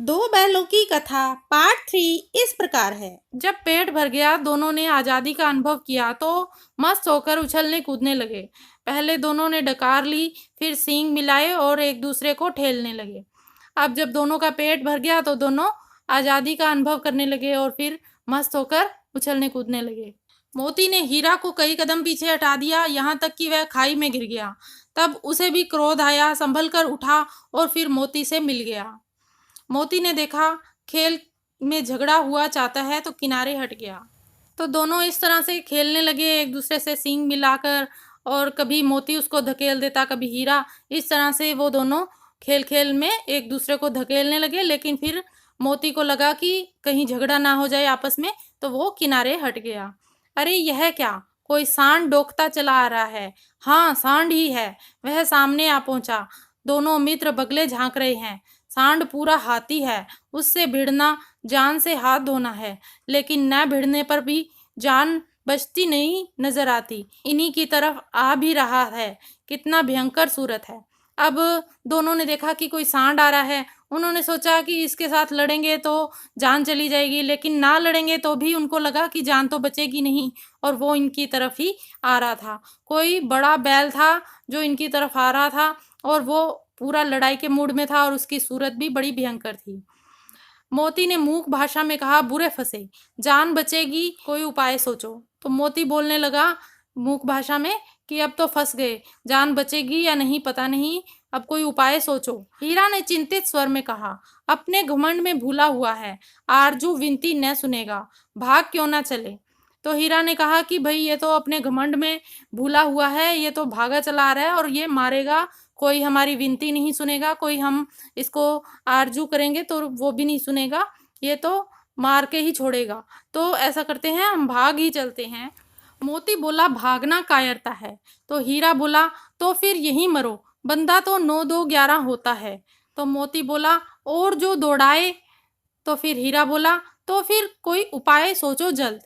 दो बैलों की कथा पार्ट 3 इस प्रकार है। जब पेट भर गया, दोनों ने आज़ादी का अनुभव किया तो मस्त होकर उछलने कूदने लगे। पहले दोनों ने डकार ली, फिर सींग मिलाए और एक दूसरे को ठेलने लगे। अब जब दोनों का पेट भर गया तो दोनों आज़ादी का अनुभव करने लगे और फिर मस्त होकर उछलने कूदने लगे। मोती ने हीरा को कई कदम पीछे हटा दिया, यहाँ तक कि वह खाई में गिर गया। तब उसे भी क्रोध आया, संभल कर उठा और फिर मोती से मिल गया। मोती ने देखा खेल में झगड़ा हुआ चाहता है तो किनारे हट गया। तो दोनों इस तरह से खेलने लगे, एक दूसरे से सींग मिलाकर, और कभी मोती उसको धकेल देता, कभी हीरा। इस तरह से वो दोनों खेल खेल में एक दूसरे को धकेलने लगे। लेकिन फिर मोती को लगा कि कहीं झगड़ा ना हो जाए आपस में, तो वो किनारे हट गया। अरे यह क्या, कोई सांड डोकता चला आ रहा है। हाँ, सांड ही है। वह सामने आ पहुंचा। दोनों मित्र बगले झांक रहे हैं। सांड पूरा हाथी है, उससे भिड़ना जान से हाथ धोना है, लेकिन न भिड़ने पर भी जान बचती नहीं नजर आती। इन्हीं की तरफ आ भी रहा है। कितना भयंकर सूरत है। अब दोनों ने देखा कि कोई सांड आ रहा है। उन्होंने सोचा कि इसके साथ लड़ेंगे तो जान चली जाएगी, लेकिन ना लड़ेंगे तो भी उनको लगा कि जान तो बचेगी नहीं, और वो इनकी तरफ ही आ रहा था। कोई बड़ा बैल था जो इनकी तरफ आ रहा था, और वो पूरा लड़ाई के मूड में था और उसकी सूरत भी बड़ी भयंकर थी। मोती ने मूक भाषा में कहा, बुरे फंसे, जान बचेगी, कोई उपाय सोचो। तो मोती बोलने लगा मूक भाषा में कि अब तो फंस गए, जान बचेगी या नहीं पता नहीं, अब कोई उपाय सोचो। हीरा ने चिंतित स्वर में कहा, अपने घमंड में भूला हुआ है, आरजू विनती न सुनेगा, भाग क्यों ना चले। तो हीरा ने कहा कि भाई ये तो अपने घमंड में भूला हुआ है, ये तो भागा चला आ रहा है और ये मारेगा, कोई हमारी विनती नहीं सुनेगा, कोई हम इसको आरजू करेंगे तो वो भी नहीं सुनेगा, ये तो मार के ही छोड़ेगा। तो ऐसा करते हैं, हम भाग ही चलते हैं। मोती बोला, भागना कायरता है। तो हीरा बोला, तो फिर यहीं मरो, बंदा तो 9 2 11 होता है। तो मोती बोला, और जो दौड़ाए। तो फिर हीरा बोला, तो फिर कोई उपाय सोचो जल्द।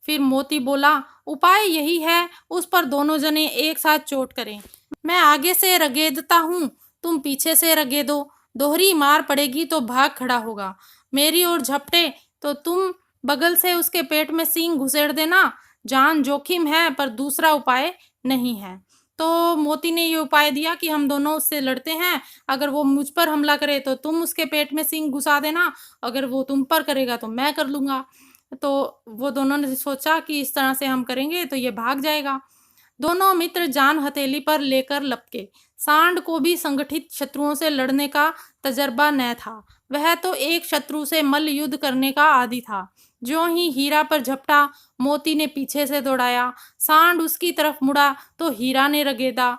फिर मोती बोला, उपाय यही है, उस पर दोनों जने एक साथ चोट करें। मैं आगे से रगेदता हूँ, तुम पीछे से रगेदो, दोहरी मार पड़ेगी तो भाग खड़ा होगा। मेरी ओर झपटे तो तुम बगल से उसके पेट में सींग घुसेड़ देना। जान जोखिम है पर दूसरा उपाय नहीं है। तो मोती ने ये उपाय दिया कि हम दोनों उससे लड़ते हैं, अगर वो मुझ पर हमला करे तो तुम उसके पेट में सींग घुसा देना, अगर वो तुम पर करेगा तो मैं कर लूँगा। तो वो दोनों ने सोचा कि इस तरह से हम करेंगे तो ये भाग जाएगा। दोनों मित्र जान हथेली पर लेकर लपके। सांड को भी संगठित शत्रुओं से लड़ने का तजर्बा न था। वह तो एक शत्रु से मल्ल युद्ध करने का आदी था। ज्यों ही हीरा पर झपटा, मोती ने पीछे से दौड़ाया। सांड उसकी तरफ मुड़ा तो हीरा ने रगेदा।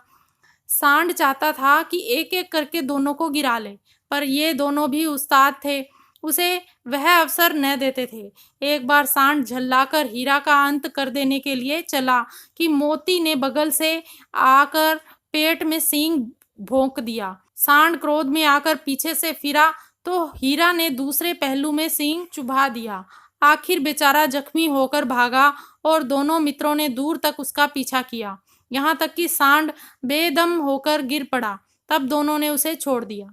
सांड चाहता था कि एक एक करके दोनों को गिरा ले, पर ये दोनों भी उस्ताद थे, उसे वह अवसर न देते थे। एक बार सांड झल्लाकर हीरा का अंत कर देने के लिए चला कि मोती ने बगल से आकर पेट में सींग भोंक दिया। सांड क्रोध में आकर पीछे से फिरा तो हीरा ने दूसरे पहलू में सींग चुभा दिया। आखिर बेचारा जख्मी होकर भागा और दोनों मित्रों ने दूर तक उसका पीछा किया, यहाँ तक कि सांड बेदम होकर गिर पड़ा। तब दोनों ने उसे छोड़ दिया।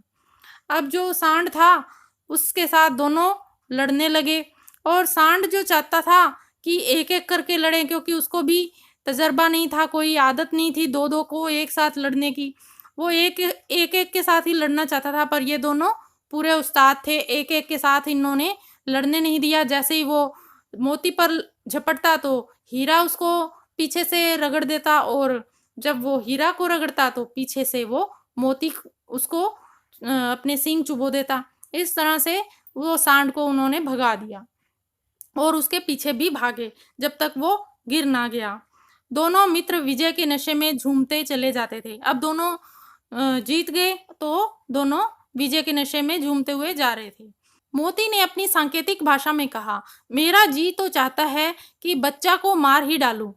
अब जो सांड था उसके साथ दोनों लड़ने लगे, और सांड जो चाहता था कि एक एक करके लड़ें, क्योंकि उसको भी तजर्बा नहीं था, कोई आदत नहीं थी दो दो को एक साथ लड़ने की, वो एक एक के साथ ही लड़ना चाहता था। पर ये दोनों पूरे उस्ताद थे, एक एक के साथ इन्होंने लड़ने नहीं दिया। जैसे ही वो मोती पर झपटता तो हीरा उसको पीछे से रगड़ देता, और जब वो हीरा को रगड़ता तो पीछे से वो मोती उसको अपने सींग चुबो देता। इस तरह से वो सांड को उन्होंने भगा दिया और उसके पीछे भी भागे जब तक वो गिर ना गया। दोनों मित्र विजय के नशे में झूमते चले जाते थे। अब दोनों जीत गए तो दोनों विजय के नशे में झूमते हुए जा रहे थे। मोती ने अपनी सांकेतिक भाषा में कहा, मेरा जी तो चाहता है कि बच्चा को मार ही डालूं।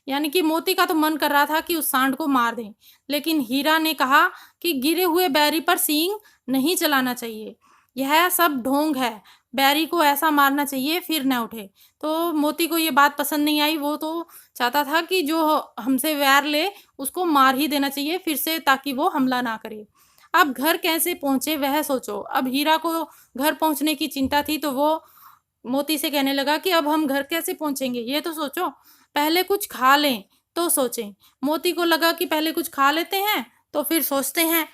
यानी कि मोती का तो मन कर रहा था कि उस सांड को मार दें, लेकिन हीरा ने कहा कि गिरे हुए बैरी पर सींग नहीं चलाना चाहिए, यह सब ढोंग है, बैरी को ऐसा मारना चाहिए फिर न उठे। तो मोती को ये बात पसंद नहीं आई। वो तो चाहता था कि जो हमसे वैर ले उसको मार ही देना चाहिए फिर से, ताकि वो हमला ना करे। अब घर कैसे पहुंचे वह सोचो। अब हीरा को घर पहुंचने की चिंता थी, तो वो मोती से कहने लगा कि अब हम घर कैसे पहुंचेंगे, ये तो सोचो, पहले कुछ खा लें तो सोचें। मोती को लगा कि पहले कुछ खा लेते हैं तो फिर सोचते हैं।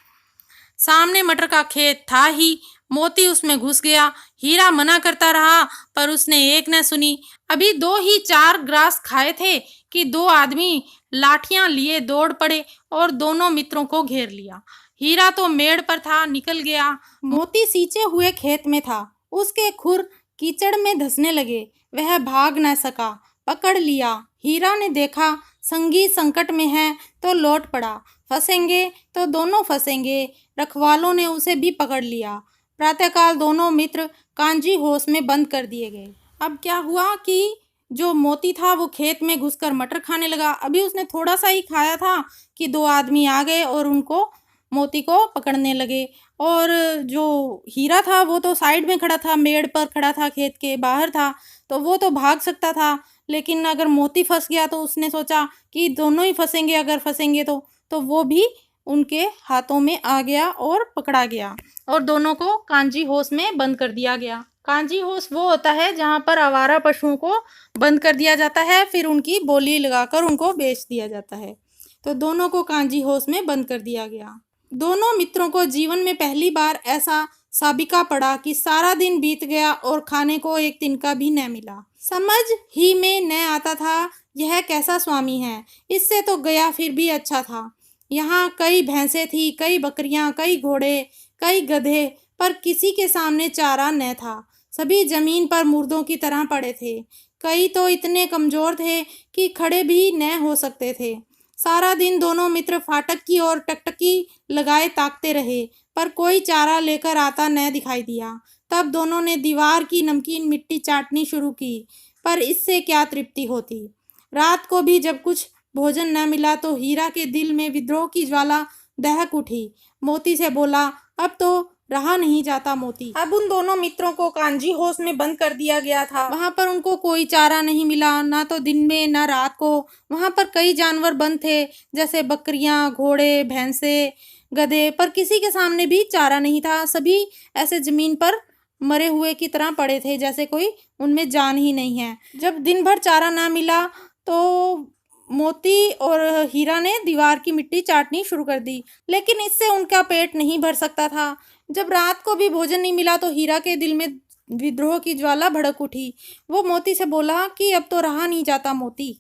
सामने मटर का खेत था ही, मोती उसमें घुस गया। हीरा मना करता रहा पर उसने एक न सुनी। अभी 2 ही 4 ग्रास खाए थे कि 2 आदमी लाठियां लिए दौड़ पड़े और दोनों मित्रों को घेर लिया। हीरा तो मेड़ पर था, निकल गया। मोती सींचे हुए खेत में था। उसके खुर कीचड़ में धंसने लगे। वह भाग न सका। पकड़ लिया। हीरा ने देखा संगी संकट में है तो लौट पड़ा। फंसेंगे तो दोनों फंसेंगे। रखवालों ने उसे भी पकड़ लिया। प्रातःकाल दोनों मित्र कांजी होश में बंद कर दिए गए। अब क्या हुआ कि जो मोती था वो खेत में घुसकर मटर खाने लगा। अभी उसने थोड़ा सा ही खाया था कि 2 आदमी आ गए और उनको मोती को पकड़ने लगे। और जो हीरा था वो तो साइड में खड़ा था, मेड़ पर खड़ा था, खेत के बाहर था, तो वो तो भाग सकता था। लेकिन अगर मोती फंस गया तो उसने सोचा कि दोनों ही फंसेंगे, अगर फंसेंगे तो वो भी उनके हाथों में आ गया और पकड़ा गया और दोनों को कांजी होश में बंद कर दिया गया। कांजी होश वो होता है जहाँ पर आवारा पशुओं को बंद कर दिया जाता है, फिर उनकी बोली लगाकर उनको बेच दिया जाता है। तो दोनों को कांजी होश में बंद कर दिया गया। दोनों मित्रों को जीवन में पहली बार ऐसा साबिका पड़ा कि सारा दिन बीत गया और खाने को एक तिनका भी न मिला। समझ ही में न आता था यह कैसा स्वामी है। इससे तो गया फिर भी अच्छा था। यहाँ कई भैंसें थी, कई बकरियां, कई घोड़े, कई गधे, पर किसी के सामने चारा न था। सभी जमीन पर मुर्दों की तरह पड़े थे। कई तो इतने कमजोर थे कि खड़े भी न हो सकते थे। सारा दिन दोनों मित्र फाटक की ओर टकटकी लगाए ताकते रहे, पर कोई चारा लेकर आता न दिखाई दिया। तब दोनों ने दीवार की नमकीन मिट्टी चाटनी शुरू की, पर इससे क्या तृप्ति होती। रात को भी जब कुछ भोजन न मिला तो हीरा के दिल में विद्रोह की ज्वाला दहक उठी। मोती से बोला, अब तो रहा नहीं जाता मोती। अब उन दोनों मित्रों को कांजी होश में बंद कर दिया गया था। वहां पर उनको कोई चारा नहीं मिला, ना तो दिन में ना रात को। वहां पर कई जानवर बंद थे, जैसे बकरियां, घोड़े, भैंसे, गधे, पर किसी के सामने भी चारा नहीं था। सभी ऐसे जमीन पर मरे हुए की तरह पड़े थे, जैसे कोई उनमें जान ही नहीं है। जब दिन भर चारा ना मिला तो मोती और हीरा ने दीवार की मिट्टी चाटनी शुरू कर दी, लेकिन इससे उनका पेट नहीं भर सकता था। जब रात को भी भोजन नहीं मिला तो हीरा के दिल में विद्रोह की ज्वाला भड़क उठी। वो मोती से बोला कि अब तो रहा नहीं जाता मोती।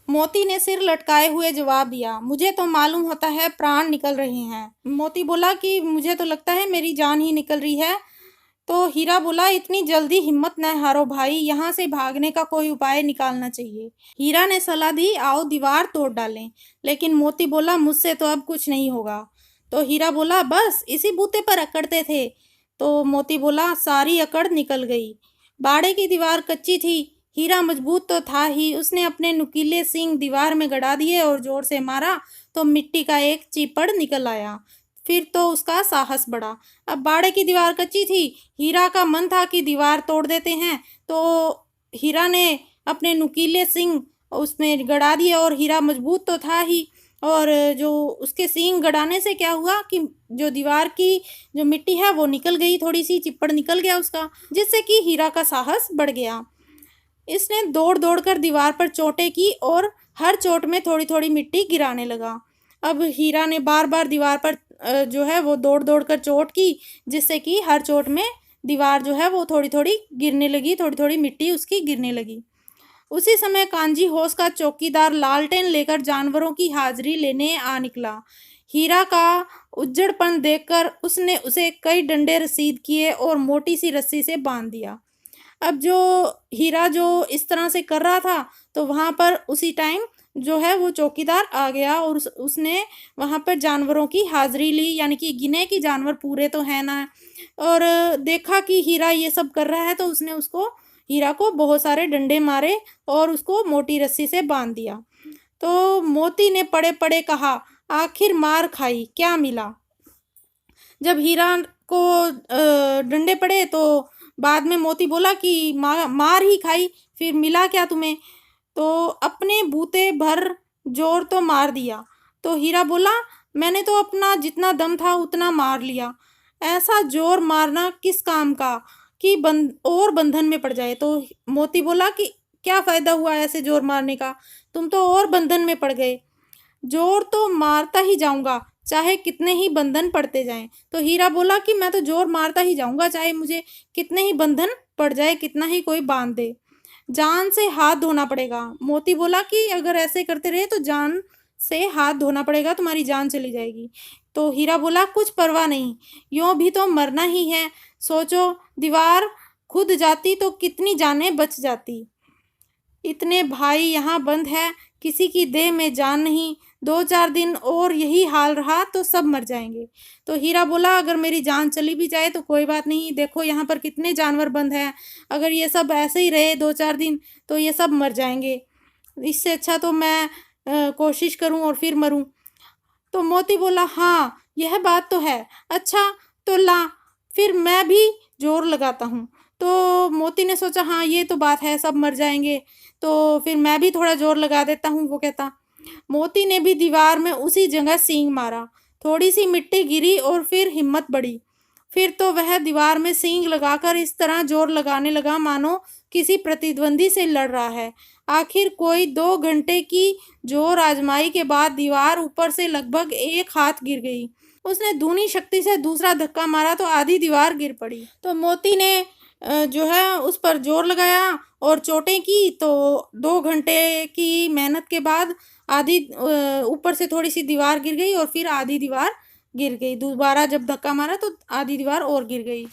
मोती ने सिर लटकाए हुए जवाब दिया, मुझे तो मालूम होता है प्राण निकल रहे हैं। मोती बोला कि मुझे तो लगता है मेरी जान ही निकल रही है। तो हीरा बोला, इतनी जल्दी हिम्मत न हारो भाई, यहाँ से भागने का कोई उपाय निकालना चाहिए। हीरा ने सलाह दी, आओ दीवार तोड़ डालें। लेकिन मोती बोला, मुझसे तो अब कुछ नहीं होगा। तो हीरा बोला, बस इसी बूते पर अकड़ते थे। तो मोती बोला, सारी अकड़ निकल गई। बाड़े की दीवार कच्ची थी। हीरा मजबूत तो था ही। उसने अपने नुकीले सींग दीवार में गड़ा दिए और जोर से मारा तो मिट्टी का एक चीपड़ निकल आया। फिर तो उसका साहस बढ़ा। अब बाड़े की दीवार कच्ची थी। हीरा का मन था कि दीवार तोड़ देते हैं, तो हीरा ने अपने नुकीले सींग उसमें गड़ा दिए और हीरा मजबूत तो था ही। और जो उसके सींग गड़ाने से क्या हुआ कि जो दीवार की जो मिट्टी है वो निकल गई, थोड़ी सी चिप्पड़ निकल गया उसका, जिससे कि हीरा का साहस बढ़ गया। इसने दौड़ दौड़ कर दीवार पर चोटें की और हर चोट में थोड़ी थोड़ी मिट्टी गिराने लगा। अब हीरा ने बार बार दीवार पर जो है वो दौड़ दौड़ कर चोट की, जिससे कि हर चोट में दीवार जो है वो थोड़ी थोड़ी गिरने लगी, थोड़ी थोड़ी मिट्टी उसकी गिरने लगी। उसी समय कांजी होश का चौकीदार लालटेन लेकर जानवरों की हाजिरी लेने आ निकला। हीरा का उज्जड़पन देखकर उसने उसे कई डंडे रसीद किए और मोटी सी रस्सी से बांध दिया। अब जो हीरा जो इस तरह से कर रहा था, तो वहाँ पर उसी टाइम जो है वो चौकीदार आ गया और उसने वहाँ पर जानवरों की हाजिरी ली, यानी कि गिने कि जानवर पूरे तो हैं ना। और देखा कि हीरा ये सब कर रहा है, तो उसने हीरा को बहुत सारे डंडे मारे और उसको मोटी रस्सी से बांध दिया। तो मोती ने पड़े पड़े कहा, आखिर मार खाई, क्या मिला। जब हीरा को डंडे पड़े तो बाद में मोती बोला कि मार ही खाई, फिर मिला क्या तुम्हें। तो अपने बूते भर जोर तो मार दिया। तो हीरा बोला, मैंने तो अपना जितना दम था उतना मार लिया। ऐसा जोर मारना किस काम का कि और बंधन में पड़ जाए। तो मोती बोला कि क्या फायदा हुआ ऐसे जोर मारने का, तुम तो और बंधन में पड़ गए। जोर तो मारता ही जाऊंगा, चाहे कितने ही बंधन पड़ते जाएं। तो हीरा बोला कि मैं तो जोर मारता ही जाऊंगा, चाहे मुझे कितने ही बंधन पड़ जाए, कितना ही कोई बांध दे। जान से हाथ धोना पड़ेगा। मोती बोला कि अगर ऐसे करते रहे तो जान से हाथ धोना पड़ेगा, तुम्हारी जान चली जाएगी। तो हीरा बोला कुछ परवाह नहीं, यूं भी तो मरना ही है। सोचो, दीवार खुद जाती तो कितनी जानें बच जाती। इतने भाई यहाँ बंद है, किसी की देह में जान नहीं। 2-4 दिन और यही हाल रहा तो सब मर जाएंगे। तो हीरा बोला अगर मेरी जान चली भी जाए तो कोई बात नहीं, देखो यहाँ पर कितने जानवर बंद हैं। अगर ये सब ऐसे ही रहे 2-4 दिन तो ये सब मर जाएंगे। इससे अच्छा तो मैं कोशिश करूं और फिर मरूं। तो मोती बोला हाँ, यह बात तो है। अच्छा, तो ला, फिर मैं भी जोर लगाता हूँ। तो मोती ने सोचा हाँ ये तो बात है, सब मर जाएंगे, तो फिर मैं भी थोड़ा जोर लगा देता हूँ, वो कहता। मोती ने भी दीवार में उसी जगह सींग मारा। थोड़ी सी मिट्टी गिरी और फिर हिम्मत बढ़ी। फिर तो वह दीवार में सींग लगाकर इस तरह जोर लगाने लगा मानो किसी प्रतिद्वंदी से लड़ रहा है। आखिर कोई 2 घंटे की जोर आजमाई के बाद दीवार ऊपर से लगभग 1 हाथ गिर गई। उसने दूनी शक्ति से दूसरा धक्का मारा तो आधी दीवार गिर पड़ी। तो मोती ने जो है उस पर जोर लगाया और चोटें की, तो 2 घंटे की मेहनत के बाद आधी ऊपर से थोड़ी सी दीवार गिर गई और फिर आधी दीवार गिर गई। दोबारा जब धक्का मारा तो आधी दीवार और गिर गई।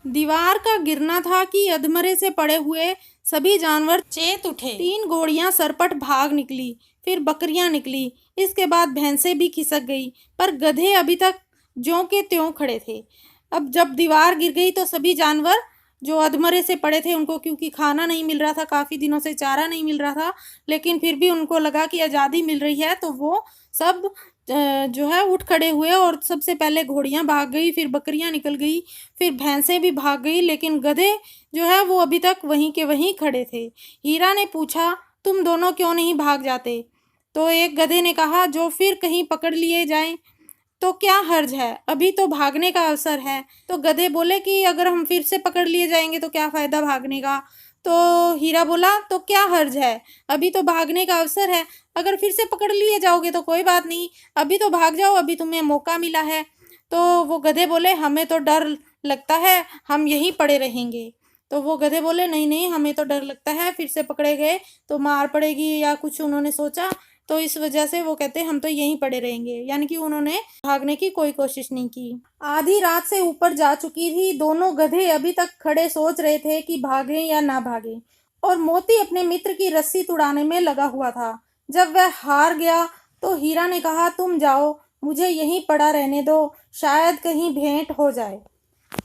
दीवार का गिरना था कि अधमरे से पड़े हुए सभी जानवर चेत उठे। 3 घोड़ियां सरपट भाग निकली, फिर बकरियां निकली, इसके बाद भैंसें भी खिसक गई, पर गधे अभी तक ज्यों के त्यों खड़े थे। अब जब दीवार गिर गई तो सभी जानवर जो अधमरे से पड़े थे, उनको क्योंकि खाना नहीं मिल रहा था, काफ़ी दिनों से चारा नहीं मिल रहा था, लेकिन फिर भी उनको लगा कि आज़ादी मिल रही है, तो वो सब जो है उठ खड़े हुए और सबसे पहले घोड़ियां भाग गई, फिर बकरियां निकल गई, फिर भैंसें भी भाग गई, लेकिन गधे जो है वो अभी तक वहीं के वहीं खड़े थे। हीरा ने पूछा तुम दोनों क्यों नहीं भाग जाते? तो एक गधे ने कहा जो फिर कहीं पकड़ लिए जाएं तो क्या हर्ज है, अभी तो भागने का अवसर है। तो गधे बोले कि अगर हम फिर से पकड़ लिए जाएंगे तो क्या फ़ायदा भागने का। तो हीरा बोला तो क्या हर्ज है, अभी तो भागने का अवसर है, अगर फिर से पकड़ लिए जाओगे तो कोई बात नहीं, अभी तो भाग जाओ, अभी तुम्हें मौका मिला है। तो वो गधे बोले हमें तो डर लगता है, हम यहीं पड़े रहेंगे। तो वो गधे बोले नहीं नहीं, हमें तो डर लगता है, फिर से पकड़े गए तो मार पड़ेगी या कुछ उन्होंने सोचा, तो इस वजह से वो कहते हम तो यहीं पड़े रहेंगे, यानी कि उन्होंने भागने की कोई कोशिश नहीं की। आधी रात से ऊपर जा चुकी थी, दोनों गधे अभी तक खड़े सोच रहे थे कि भागें या ना भागें, और मोती अपने मित्र की रस्सी तुड़ाने में लगा हुआ था। जब वह हार गया तो हीरा ने कहा तुम जाओ, मुझे यहीं पड़ा रहने दो, शायद कहीं भेंट हो जाए।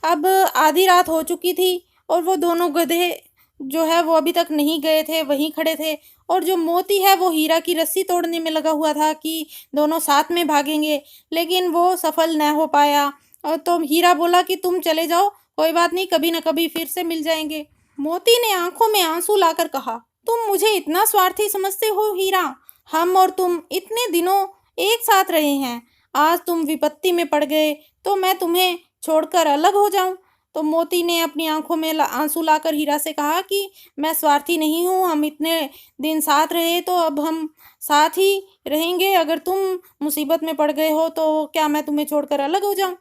अब आधी रात हो चुकी थी और वो दोनों गधे जो है वो अभी तक नहीं गए थे, वहीं खड़े थे, और जो मोती है वो हीरा की रस्सी तोड़ने में लगा हुआ था कि दोनों साथ में भागेंगे, लेकिन वो सफल न हो पाया। और तो हीरा बोला कि तुम चले जाओ, कोई बात नहीं, कभी न कभी फिर से मिल जाएंगे। मोती ने आंखों में आंसू लाकर कहा तुम मुझे इतना स्वार्थी समझते हो हीरा, हम और तुम इतने दिनों एक साथ रहे हैं, आज तुम विपत्ति में पड़ गए तो मैं तुम्हें छोड़कर अलग हो जाऊं। तो मोती ने अपनी आंखों में आंसू लाकर हीरा से कहा कि मैं स्वार्थी नहीं हूँ, हम इतने दिन साथ रहे तो अब हम साथ ही रहेंगे, अगर तुम मुसीबत में पड़ गए हो तो क्या मैं तुम्हें छोड़कर अलग हो जाऊं।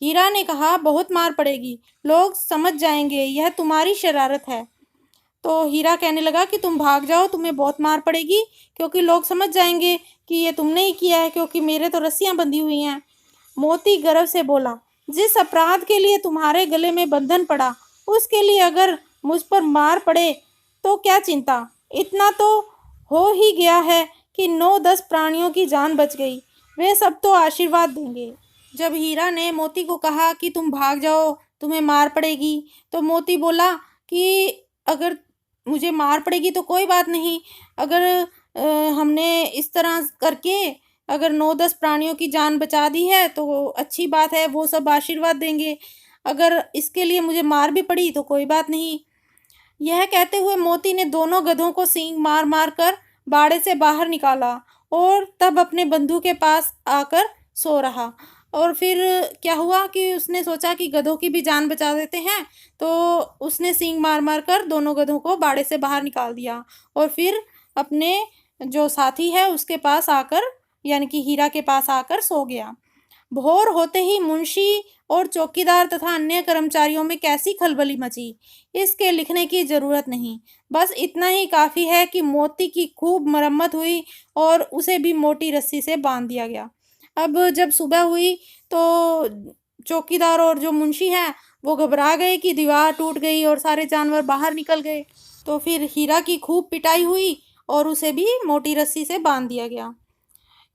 हीरा ने कहा बहुत मार पड़ेगी, लोग समझ जाएंगे यह तुम्हारी शरारत है। तो हीरा कहने लगा कि तुम भाग जाओ, तुम्हें बहुत मार पड़ेगी, क्योंकि लोग समझ जाएंगे कि ये तुमने ही किया है, क्योंकि मेरे तो रस्सियां बंधी हुई हैं। मोती गर्व से बोला जिस अपराध के लिए तुम्हारे गले में बंधन पड़ा, उसके लिए अगर मुझ पर मार पड़े तो क्या चिंता, इतना तो हो ही गया है कि 9-10 प्राणियों की जान बच गई, वे सब तो आशीर्वाद देंगे। जब हीरा ने मोती को कहा कि तुम भाग जाओ, तुम्हें मार पड़ेगी, तो मोती बोला कि अगर मुझे मार पड़ेगी तो कोई बात नहीं, अगर हमने इस तरह करके अगर 9-10 प्राणियों की जान बचा दी है तो अच्छी बात है, वो सब आशीर्वाद देंगे, अगर इसके लिए मुझे मार भी पड़ी तो कोई बात नहीं। यह कहते हुए मोती ने दोनों गधों को सींग मार मार कर बाड़े से बाहर निकाला और तब अपने बंधु के पास आकर सो रहा। और फिर क्या हुआ कि उसने सोचा कि गधों की भी जान बचा देते हैं, तो उसने सींग मार मार कर दोनों गधों को बाड़े से बाहर निकाल दिया और फिर अपने जो साथी है उसके पास आकर, यानी कि हीरा के पास आकर सो गया। भोर होते ही मुंशी और चौकीदार तथा अन्य कर्मचारियों में कैसी खलबली मची, इसके लिखने की जरूरत नहीं। बस इतना ही काफी है कि मोती की खूब मरम्मत हुई और उसे भी मोटी रस्सी से बांध दिया गया। अब जब सुबह हुई तो चौकीदार और जो मुंशी है वो घबरा गए कि दीवार टूट गई और सारे जानवर बाहर निकल गए। तो फिर हीरा की खूब पिटाई हुई और उसे भी मोटी रस्सी से बांध दिया गया।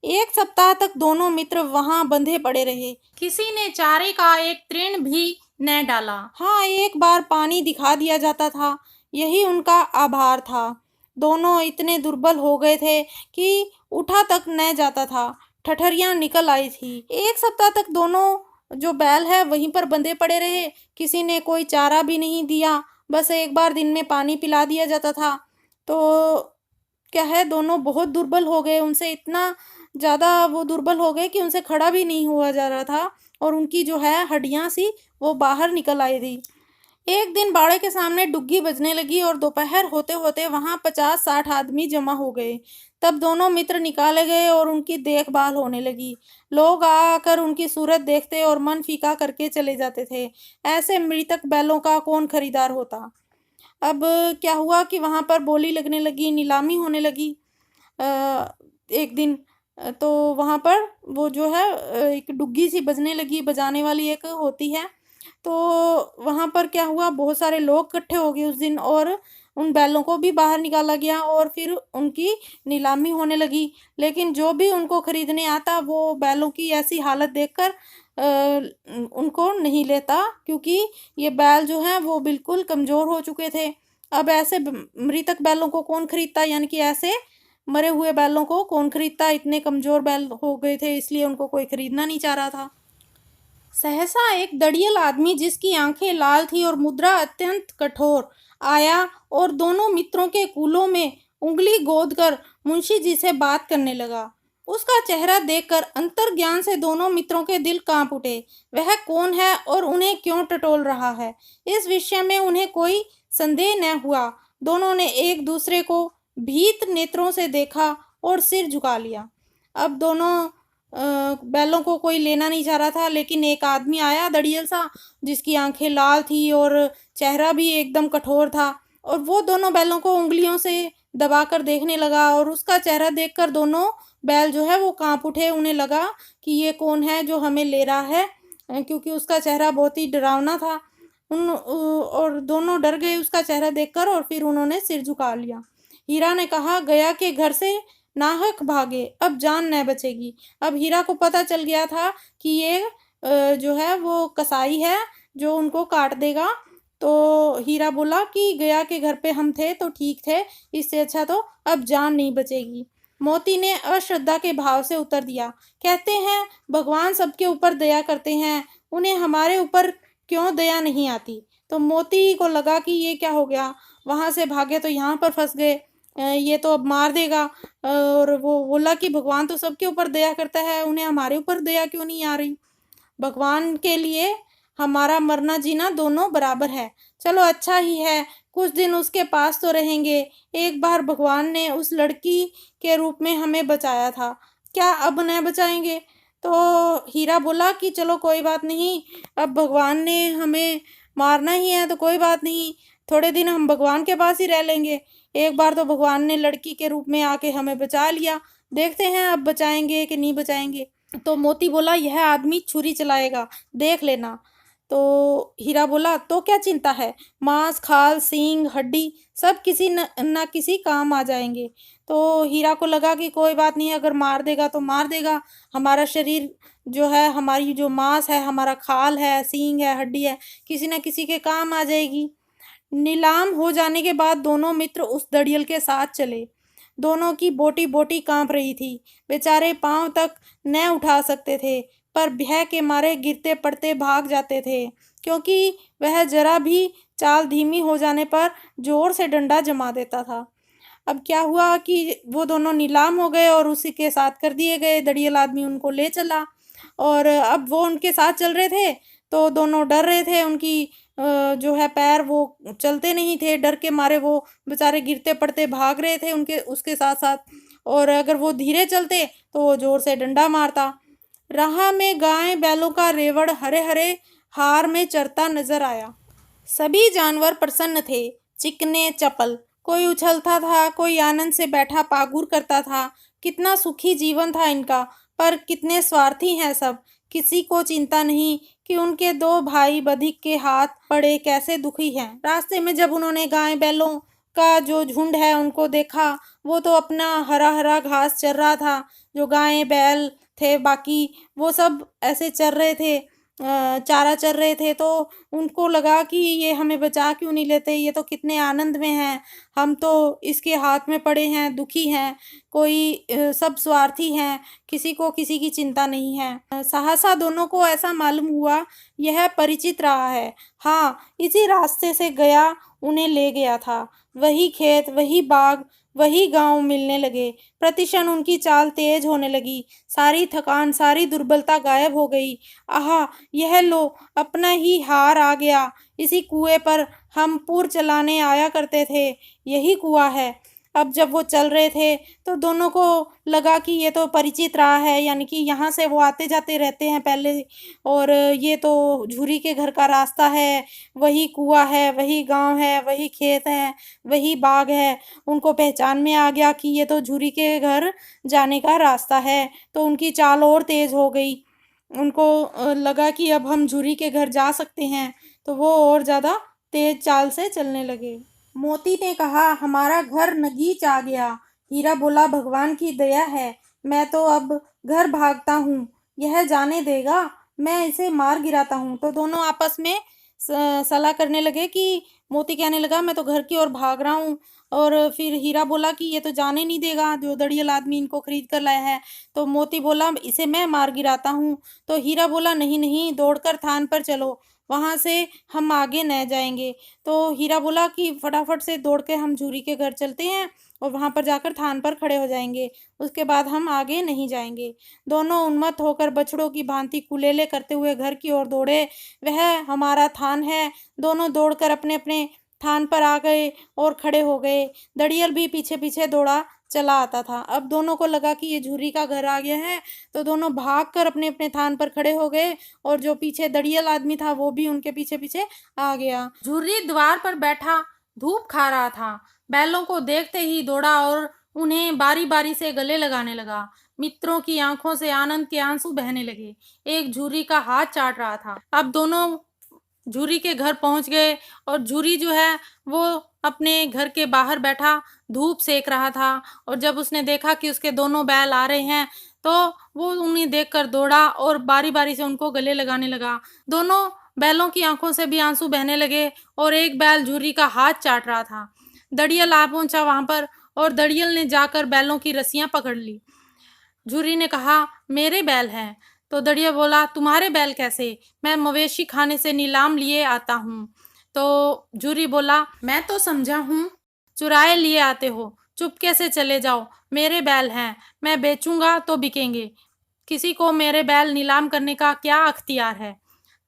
एक सप्ताह तक दोनों मित्र वहां बंधे पड़े रहे। किसी ने चारे का एक तृण भी न डाला। हाँ, एक बार पानी दिखा दिया जाता था, यही उनका आभार था। दोनों इतने दुर्बल हो गए थे कि उठा तक न जाता था, ठठरियां निकल आई थी। एक सप्ताह तक दोनों जो बैल है वहीं पर बंधे पड़े रहे, किसी ने कोई चारा भी नहीं दिया, बस एक बार दिन में पानी पिला दिया जाता था। तो क्या है, दोनों बहुत दुर्बल हो गए, उनसे इतना ज़्यादा वो दुर्बल हो गए कि उनसे खड़ा भी नहीं हुआ जा रहा था और उनकी जो है हड्डियां सी वो बाहर निकल आई थी। एक दिन बाड़े के सामने डुग्गी बजने लगी और दोपहर होते होते वहां 50-60 आदमी जमा हो गए। तब दोनों मित्र निकाले गए और उनकी देखभाल होने लगी। लोग आकर उनकी सूरत देखते और मन फीका करके चले जाते थे। ऐसे मृतक बैलों का कौन खरीदार होता। अब क्या हुआ कि वहां पर बोली लगने लगी, नीलामी होने लगी। एक दिन तो वहाँ पर वो जो है एक डुग्गी सी बजने लगी, बजाने वाली एक होती है। तो वहाँ पर क्या हुआ, बहुत सारे लोग इकट्ठे हो गए उस दिन और उन बैलों को भी बाहर निकाला गया और फिर उनकी नीलामी होने लगी। लेकिन जो भी उनको खरीदने आता वो बैलों की ऐसी हालत देखकर उनको नहीं लेता, क्योंकि ये बैल जो हैं वो बिल्कुल कमज़ोर हो चुके थे। अब ऐसे मृतक बैलों को कौन खरीदता, यानी कि ऐसे मरे हुए बैलों को कौन खरीदता, इतने कमज़ोर बैल हो गए थे, इसलिए उनको कोई खरीदना नहीं चाह रहा था। सहसा एक दड़ियल आदमी जिसकी आंखें लाल थी और मुद्रा अत्यंत कठोर आया और दोनों मित्रों के कूलों में उंगली गोद कर मुंशी जी से बात करने लगा। उसका चेहरा देखकर अंतर्ज्ञान से दोनों मित्रों के दिल कांप उठे। वह कौन है और उन्हें क्यों टटोल रहा है, इस विषय में उन्हें कोई संदेह न हुआ। दोनों ने एक दूसरे को भीत नेत्रों से देखा और सिर झुका लिया। अब दोनों बैलों को कोई लेना नहीं चाह रहा था, लेकिन एक आदमी आया दड़ियल सा, जिसकी आंखें लाल थी और चेहरा भी एकदम कठोर था, और वो दोनों बैलों को उंगलियों से दबाकर देखने लगा और उसका चेहरा देखकर दोनों बैल जो है वो कांप उठे। उन्हें लगा कि ये कौन है जो हमें ले रहा है, क्योंकि उसका चेहरा बहुत ही डरावना था। और दोनों डर गए उसका चेहरा देखकर और फिर उन्होंने सिर झुका लिया। हीरा ने कहा, गया के घर से नाहक भागे, अब जान न बचेगी। अब हीरा को पता चल गया था कि ये जो है वो कसाई है जो उनको काट देगा। तो हीरा बोला कि गया के घर पे हम थे तो ठीक थे, इससे अच्छा तो अब जान नहीं बचेगी। मोती ने अश्रद्धा के भाव से उत्तर दिया, कहते हैं भगवान सबके ऊपर दया करते हैं, उन्हें हमारे ऊपर क्यों दया नहीं आती। तो मोती को लगा कि ये क्या हो गया, वहां से भागे तो यहाँ पर फंस गए, ये तो अब मार देगा। और वो बोला कि भगवान तो सबके ऊपर दया करता है, उन्हें हमारे ऊपर दया क्यों नहीं आ रही। भगवान के लिए हमारा मरना जीना दोनों बराबर है, चलो अच्छा ही है, कुछ दिन उसके पास तो रहेंगे। एक बार भगवान ने उस लड़की के रूप में हमें बचाया था, क्या अब न बचाएंगे। तो हीरा बोला कि चलो कोई बात नहीं, अब भगवान ने हमें मारना ही है तो कोई बात नहीं, थोड़े दिन हम भगवान के पास ही रह लेंगे। एक बार तो भगवान ने लड़की के रूप में आके हमें बचा लिया, देखते हैं अब बचाएंगे कि नहीं बचाएंगे। तो मोती बोला, यह आदमी छुरी चलाएगा, देख लेना। तो हीरा बोला, तो क्या चिंता है, मांस खाल सींग हड्डी सब किसी न किसी काम आ जाएंगे। तो हीरा को लगा कि कोई बात नहीं, अगर मार देगा तो मार देगा, हमारा शरीर जो है, हमारी जो मांस है, हमारा खाल है, सींग है, हड्डी है, किसी न किसी के काम आ जाएगी। नीलाम हो जाने के बाद दोनों मित्र उस दड़ियल के साथ चले। दोनों की बोटी बोटी कांप रही थी, बेचारे पांव तक न उठा सकते थे, पर भय के मारे गिरते पड़ते भाग जाते थे, क्योंकि वह जरा भी चाल धीमी हो जाने पर जोर से डंडा जमा देता था। अब क्या हुआ कि वो दोनों नीलाम हो गए और उसी के साथ कर दिए गए, दड़ियल आदमी उनको ले चला। और अब वो उनके साथ चल रहे थे, तो दोनों डर रहे थे। उनकी जो है पैर वो चलते नहीं थे, डर के मारे वो बेचारे गिरते पड़ते भाग रहे थे उनके उसके साथ साथ। और अगर वो धीरे चलते तो वो जोर से डंडा मारता। राह में गाय बैलों का रेवड़ हरे हरे हार में चरता नजर आया। सभी जानवर प्रसन्न थे, चिकने चपल। कोई उछलता था, कोई आनंद से बैठा पागुर करता था। कितना सुखी जीवन था इनका, पर कितने स्वार्थी हैं सब। किसी को चिंता नहीं कि उनके दो भाई बधिक के हाथ पड़े कैसे दुखी हैं। रास्ते में जब उन्होंने गाय बैलों का जो झुंड है उनको देखा, वो तो अपना हरा हरा घास चर रहा था। जो गायें बैल थे बाकी, वो सब ऐसे चर रहे थे, चारा चर रहे थे। तो उनको लगा कि ये हमें बचा क्यों नहीं लेते, ये तो कितने आनंद में हैं, हम तो इसके हाथ में पड़े हैं, दुखी हैं। कोई सब स्वार्थी हैं, किसी को किसी की चिंता नहीं है। सहसा दोनों को ऐसा मालूम हुआ, यह परिचित रहा है। हाँ, इसी रास्ते से गया उन्हें ले गया था। वही खेत, वही बाग, वही गांव मिलने लगे। प्रतिक्षण उनकी चाल तेज होने लगी। सारी थकान, सारी दुर्बलता गायब हो गई। आहा, यह लो, अपना ही हार आ गया। इसी कुएं पर हम पुर चलाने आया करते थे, यही कुआं है। अब जब वो चल रहे थे तो दोनों को लगा कि ये तो परिचित रहा है, यानी कि यहाँ से वो आते जाते रहते हैं पहले। और ये तो झूरी के घर का रास्ता है, वही कुआं है, वही गांव है, वही खेत है, वही बाग है। उनको पहचान में आ गया कि ये तो झूरी के घर जाने का रास्ता है। तो उनकी चाल और तेज हो गई। उनको लगा कि अब हम झूरी के घर जा सकते हैं, तो वो और ज़्यादा तेज चाल से चलने लगे। मोती ने कहा, हमारा घर नगीच आ गया। हीरा बोला, भगवान की दया है, मैं तो अब घर भागता हूँ। यह जाने देगा, मैं इसे मार गिराता हूँ। तो दोनों आपस में सलाह करने लगे कि मोती कहने लगा, मैं तो घर की ओर भाग रहा हूँ। और फिर हीरा बोला कि ये तो जाने नहीं देगा, जो दड़ियल आदमी इनको खरीद कर लाया है। तो मोती बोला, इसे मैं मार गिराता हूँ। तो हीरा बोला, नहीं नहीं, दौड़कर थान पर चलो, वहाँ से हम आगे न जाएंगे। तो हीरा बोला कि फटाफट से दौड़ के हम झूरी के घर चलते हैं और वहाँ पर जाकर थान पर खड़े हो जाएंगे, उसके बाद हम आगे नहीं जाएंगे। दोनों उन्मत्त होकर बछड़ों की भांति कुलेले करते हुए घर की ओर दौड़े। वह हमारा थान है। दोनों दौड़कर अपने अपने थान पर आ गए और खड़े हो गए। दड़ियल भी पीछे पीछे दौड़ा चला आता था। अब दोनों को लगा कि ये झूरी का घर आ गया है, तो दोनों भागकर अपने अपने थान पर खड़े हो गए। और जो पीछे दड़ियल आदमी था वो भी उनके पीछे पीछे आ गया। झुर्री द्वार पर बैठा धूप खा रहा था। बैलों को देखते ही दौड़ा और उन्हें बारी बारी से गले लगाने लगा। मित्रों की आंखों से आनंद के आंसू बहने लगे। एक झुर्री का हाथ चाट रहा था। अब दोनों झुर्री के घर पहुंच गए और झुर्री जो है वो अपने घर के बाहर बैठा धूप सेक रहा था। और जब उसने देखा कि उसके दोनों बैल आ रहे हैं, तो वो उन्हें देखकर दौड़ा और बारी बारी से उनको गले लगाने लगा। दोनों बैलों की आंखों से भी आंसू बहने लगे और एक बैल झुर्री का हाथ चाट रहा था। दड़ियल आ पहुंचा वहां पर और दड़ियल ने जाकर बैलों की रस्सियां पकड़ ली। झुर्री ने कहा, मेरे बैल हैं। तो दड़िया बोला, तुम्हारे बैल कैसे? मैं मवेशी खाने से नीलाम लिए आता हूँ। तो झुर्री बोला, मैं तो समझा हूँ चुराए लिए आते हो, चुपके से चले जाओ, मेरे बैल हैं, मैं बेचूंगा तो बिकेंगे, किसी को मेरे बैल नीलाम करने का क्या अख्तियार है?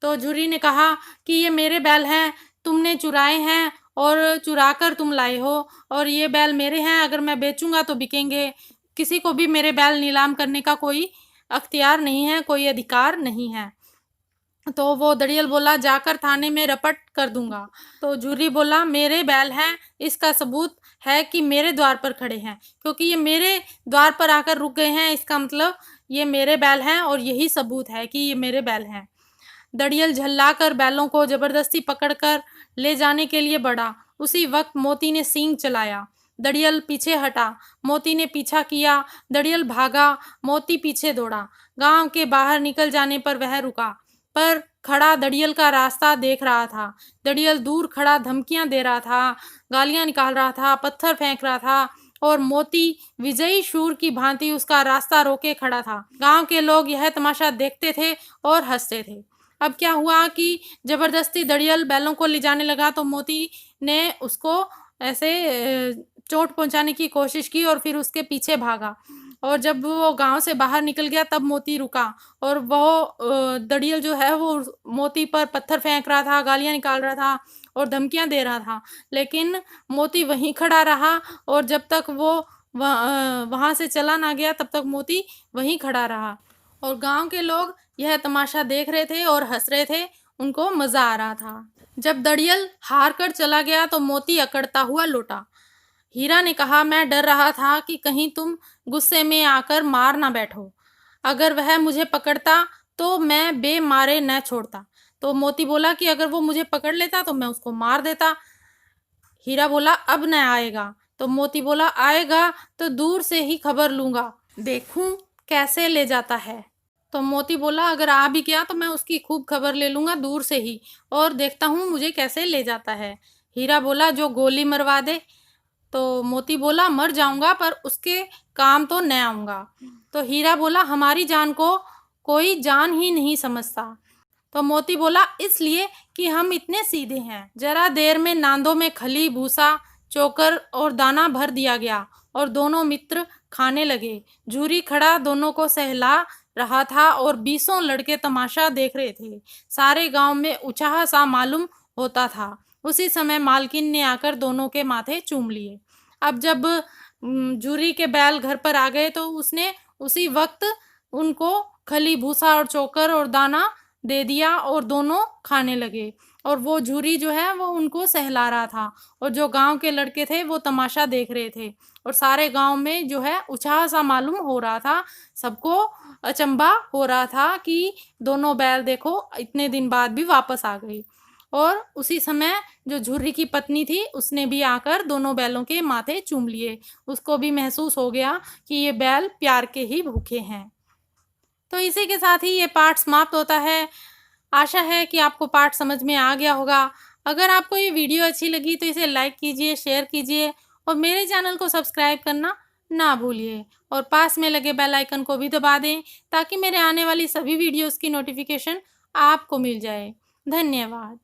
तो झुर्री ने कहा कि ये मेरे बैल हैं, तुमने चुराए हैं और चुरा कर तुम लाए हो, और ये बैल मेरे हैं, अगर मैं बेचूंगा तो बिकेंगे, किसी को भी मेरे बैल नीलाम करने का कोई अख्तियार नहीं है, कोई अधिकार नहीं है। तो वो दड़ियल बोला, जाकर थाने में रपट कर दूंगा। तो झुर्री बोला, मेरे बैल हैं, इसका सबूत है कि मेरे द्वार पर खड़े हैं, क्योंकि ये मेरे द्वार पर आकर रुक गए हैं, इसका मतलब ये मेरे बैल हैं और यही सबूत है कि ये मेरे बैल हैं। दड़ियल झल्लाकर बैलों को जबरदस्ती पकड़कर ले जाने के लिए बढ़ा। उसी वक्त मोती ने सींग चलाया। दड़ियल पीछे हटा, मोती ने पीछा किया। दड़ियल भागा, मोती पीछे दौड़ा। गांव के बाहर निकल जाने पर वह रुका, पर खड़ा दड़ियल का रास्ता देख रहा था। दड़ियल दूर खड़ा धमकियां दे रहा था, गालियां निकाल रहा था, पत्थर फेंक रहा था, और मोती विजयी शूर की भांति उसका रास्ता रोके खड़ा था। गांव के लोग यह तमाशा देखते थे और हंसते थे। अब क्या हुआ कि जबरदस्ती दड़ियल बैलों को ले जाने लगा, तो मोती ने उसको ऐसे चोट पहुंचाने की कोशिश की और फिर उसके पीछे भागा। और जब वो गांव से बाहर निकल गया तब मोती रुका और वो दड़ियल जो है वो मोती पर पत्थर फेंक रहा था, गालियां निकाल रहा था और धमकियां दे रहा था। लेकिन मोती वहीं खड़ा रहा और जब तक वो वहां से चला ना गया तब तक मोती वहीं खड़ा रहा। और गांव के लोग यह तमाशा देख रहे थे और हंस रहे थे, उनको मजा आ रहा था। जब दड़ियल हार कर चला गया तो मोती अकड़ता हुआ लौटा। हीरा ने कहा, मैं डर रहा था कि कहीं तुम गुस्से में आकर मार ना बैठो। अगर वह मुझे पकड़ता तो मैं बेमारे न छोड़ता। तो मोती बोला कि अगर वो मुझे पकड़ लेता तो मैं उसको मार देता। हीरा बोला, अब न आएगा। तो मोती बोला, आएगा तो दूर से ही खबर लूंगा, देखूं कैसे ले जाता है। तो मोती बोला, अगर आ भी गया तो मैं उसकी खूब खबर ले लूंगा दूर से ही और देखता हूँ मुझे कैसे ले जाता है। हीरा बोला, जो गोली मरवा दे। तो मोती बोला, मर जाऊंगा पर उसके काम तो न आऊंगा। तो हीरा बोला, हमारी जान को कोई जान ही नहीं समझता। तो मोती बोला, इसलिए कि हम इतने सीधे हैं। जरा देर में नांदों में खली, भूसा, चोकर और दाना भर दिया गया और दोनों मित्र खाने लगे। झूरी खड़ा दोनों को सहला रहा था और 20 लड़के तमाशा देख रहे थे। सारे गांव में उत्साह सा मालूम होता था। उसी समय मालकिन ने आकर दोनों के माथे चूम लिए। अब जब झूरी के बैल घर पर आ गए तो उसने उसी वक्त उनको खली, भूसा और चोकर और दाना दे दिया और दोनों खाने लगे। और वो झूरी जो है वो उनको सहला रहा था और जो गांव के लड़के थे वो तमाशा देख रहे थे और सारे गांव में जो है उत्साह सा मालूम हो रहा था। सबको अचंभा हो रहा था कि दोनों बैल देखो इतने दिन बाद भी वापस आ गई। और उसी समय जो झुर्री की पत्नी थी उसने भी आकर दोनों बैलों के माथे चूम लिए। उसको भी महसूस हो गया कि ये बैल प्यार के ही भूखे हैं। तो इसी के साथ ही ये पाठ समाप्त होता है। आशा है कि आपको पाठ समझ में आ गया होगा। अगर आपको ये वीडियो अच्छी लगी तो इसे लाइक कीजिए, शेयर कीजिए और मेरे चैनल को सब्सक्राइब करना ना भूलिए और पास में लगे बेल आइकन को भी दबा दें ताकि मेरे आने वाली सभी वीडियोस की नोटिफिकेशन आपको मिल जाए। धन्यवाद।